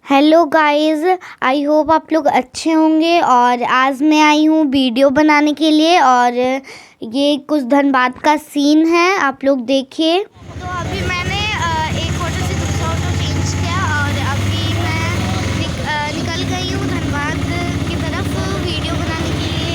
Hello guys, I hope आप लोग अच्छे होंगे। और आज मैं आई हूँ वीडियो बनाने के लिए और ये कुछ धनबाद का सीन है, आप लोग देखिए। तो अभी मैंने एक ऑटो से दूसरा ऑटो चेंज किया और अभी मैं निकल गई हूँ धनबाद की तरफ वीडियो बनाने के लिए।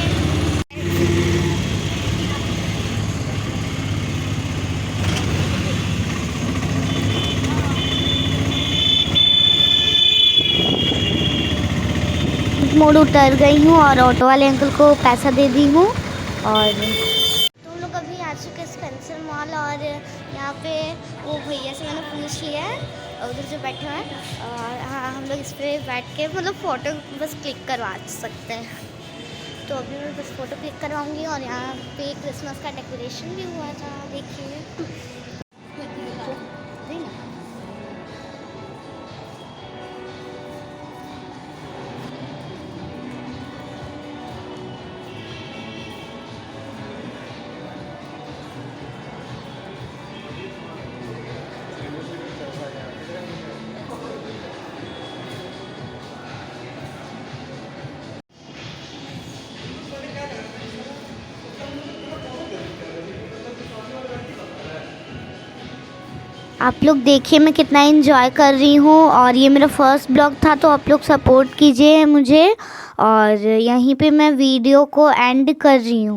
मोड़ उतर गई हूँ और ऑटो वाले अंकल को पैसा दे दी हूँ। और तो हम लोग अभी आ चुके हैं स्पेंसर मॉल और यहाँ पे वो भैया से मैंने पूछ लिया है उधर जो बैठे हुए हैं। और हाँ, हम लोग इस पर बैठ के मतलब फ़ोटो बस क्लिक करवा सकते हैं। तो अभी मैं बस फ़ोटो क्लिक करवाऊँगी। और यहाँ पे क्रिसमस का डेकोरेशन भी हुआ था, देखिए। आप लोग देखिए मैं कितना एंजॉय कर रही हूँ। और ये मेरा फर्स्ट ब्लॉग था, तो आप लोग सपोर्ट कीजिए मुझे। और यहीं पे मैं वीडियो को एंड कर रही हूँ।